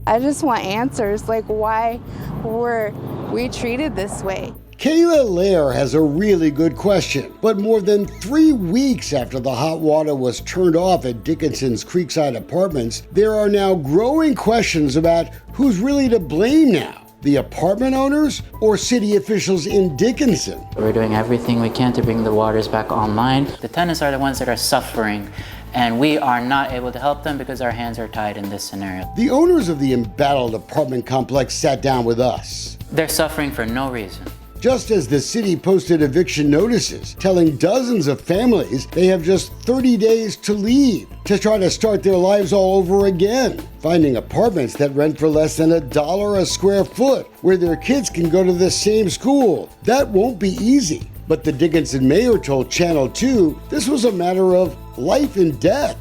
I just want answers, like why were we treated this way? Kayla Lair has a really good question, but more than 3 weeks after the hot water was turned off at Dickinson's Creekside Apartments, there are now growing questions about who's really to blame now, the apartment owners or city officials in Dickinson. We're doing everything we can to bring the waters back online. The tenants are the ones that are suffering, and we are not able to help them because our hands are tied in this scenario. The owners of the embattled apartment complex sat down with us. They're suffering for no reason. Just as the city posted eviction notices telling dozens of families they have just 30 days to leave to try to start their lives all over again, finding apartments that rent for less than $1 a square foot where their kids can go to the same school. That won't be easy. But the Dickinson mayor told Channel 2 this was a matter of life and death.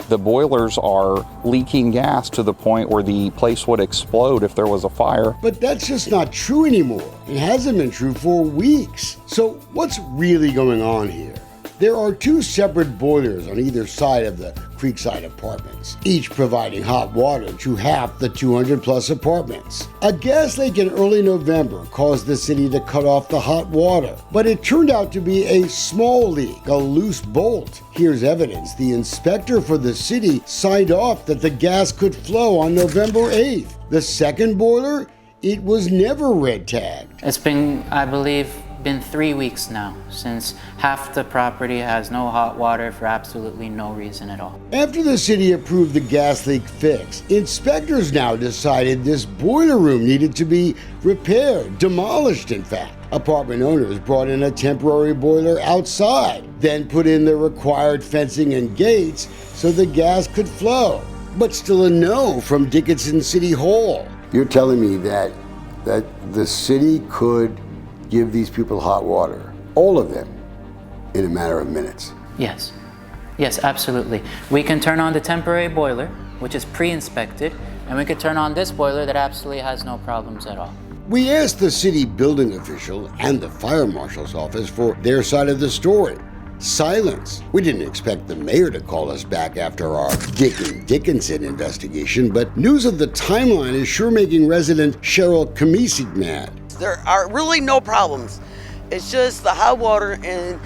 The boilers are leaking gas to the point where the place would explode if there was a fire. But that's just not true anymore. It hasn't been true for weeks. So what's really going on here? There are 2 separate boilers on either side of the Creekside Apartments, each providing hot water to half the 200-plus apartments. A gas leak in early November caused the city to cut off the hot water, but it turned out to be a small leak, a loose bolt. Here's evidence. The inspector for the city signed off that the gas could flow on November 8th. The second boiler, it was never red tagged. It's been, I believe, 3 weeks now since half the property has no hot water for absolutely no reason at all. After the city approved the gas leak fix, inspectors now decided this boiler room needed to be repaired, demolished in fact. Apartment owners brought in a temporary boiler outside, then put in the required fencing and gates so the gas could flow. But still a no from Dickinson City Hall. You're telling me that the city could give these people hot water, all of them, in a matter of minutes? Yes. Yes, absolutely. We can turn on the temporary boiler, which is pre-inspected, and we could turn on this boiler that absolutely has no problems at all. We asked the city building official and the fire marshal's office for their side of the story. Silence. We didn't expect the mayor to call us back after our Dick and Dickinson investigation, but news of the timeline is sure making resident Cheryl Kamisic mad. There are really no problems. It's just the hot water, and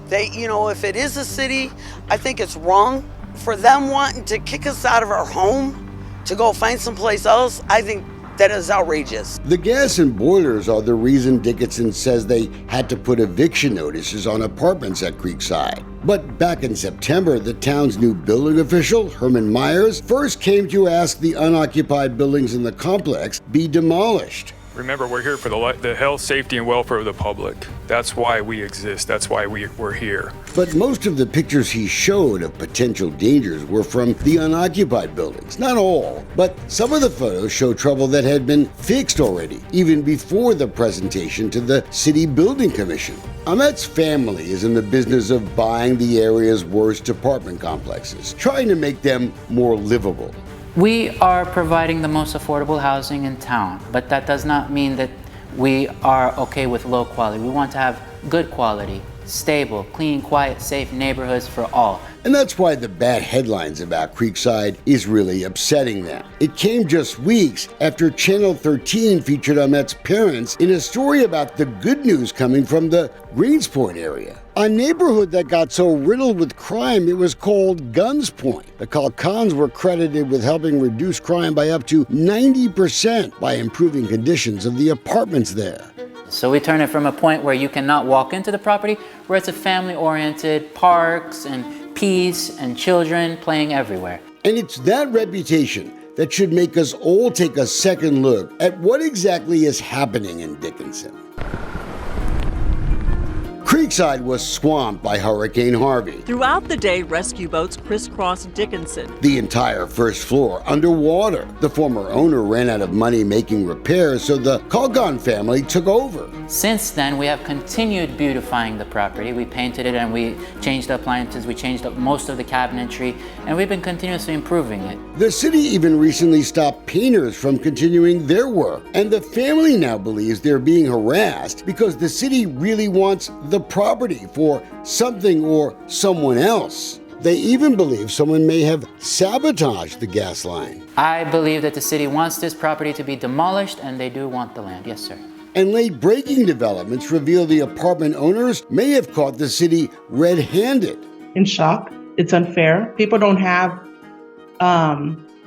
they, if it is a city, I think it's wrong for them wanting to kick us out of our home to go find someplace else. I think that is outrageous. The gas and boilers are the reason Dickinson says they had to put eviction notices on apartments at Creekside. But back in September, the town's new building official, Herman Myers, first came to ask the unoccupied buildings in the complex be demolished. Remember, we're here for the health, safety, and welfare of the public. That's why we exist. That's why we're here. But most of the pictures he showed of potential dangers were from the unoccupied buildings. Not all, but some of the photos show trouble that had been fixed already, even before the presentation to the City Building Commission. Ahmet's family is in the business of buying the area's worst apartment complexes, trying to make them more livable. We are providing the most affordable housing in town, but that does not mean that we are okay with low quality. We want to have good quality, stable, clean, quiet, safe neighborhoods for all. And that's why the bad headlines about Creekside is really upsetting them. It came just weeks after Channel 13 featured Ahmet's parents in a story about the good news coming from the Greenspoint area, a neighborhood that got so riddled with crime it was called Guns Point. The Kalkans were credited with helping reduce crime by up to 90% by improving conditions of the apartments there. So we turn it from a point where you cannot walk into the property, where it's a family-oriented, parks and peace and children playing everywhere. And it's that reputation that should make us all take a second look at what exactly is happening in Dickinson. Creekside was swamped by Hurricane Harvey. Throughout the day, rescue boats crisscrossed Dickinson. The entire first floor underwater. The former owner ran out of money making repairs, so the Kalgan family took over. Since then, we have continued beautifying the property. We painted it and we changed the appliances, we changed up most of the cabinetry, and we've been continuously improving it. The city even recently stopped painters from continuing their work, and the family now believes they're being harassed because the city really wants the property for something or someone else. They even believe someone may have sabotaged the gas line. I believe that the city wants this property to be demolished, and they do want the land. Yes, sir. And late-breaking developments reveal the apartment owners may have caught the city red-handed. In shock. It's unfair. People don't have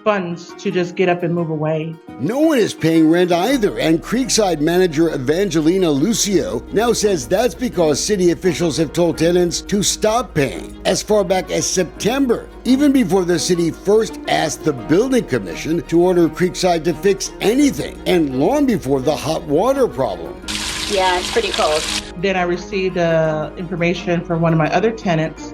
funds to just get up and move away. No one is paying rent either, and Creekside manager Evangelina Lucio now says that's because city officials have told tenants to stop paying as far back as September, even before the city first asked the building commission to order Creekside to fix anything, and long before the hot water problem. Yeah, it's pretty cold. Then I received information from one of my other tenants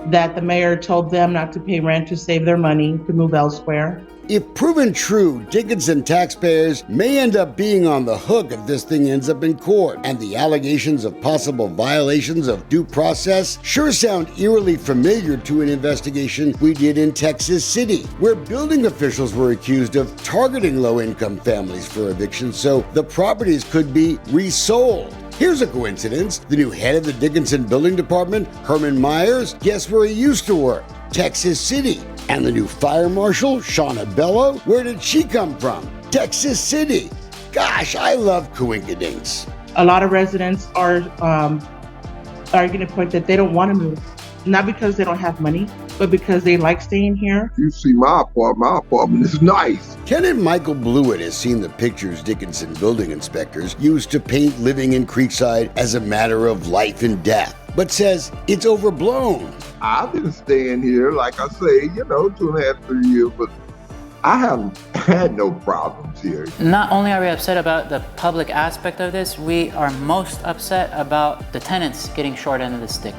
that the mayor told them not to pay rent to save their money to move elsewhere. If proven true, Dickinson taxpayers may end up being on the hook if this thing ends up in court, and the allegations of possible violations of due process sure sound eerily familiar to an investigation we did in Texas City, where building officials were accused of targeting low-income families for eviction so the properties could be resold. Here's a coincidence. The new head of the Dickinson Building Department, Herman Myers, guess where he used to work? Texas City. And the new fire marshal, Shauna Bello, where did she come from? Texas City. Gosh, I love coinkydinks. A lot of residents are arguing the point that they don't want to move, not because they don't have money, but because they like staying here. You see my apartment is nice. Tenant Michael Blewett has seen the pictures Dickinson building inspectors used to paint living in Creekside as a matter of life and death, but says it's overblown. I've been staying here, like I say, 2.5, 3 years, but I haven't had no problems here. Not only are we upset about the public aspect of this, we are most upset about the tenants getting short end of the stick.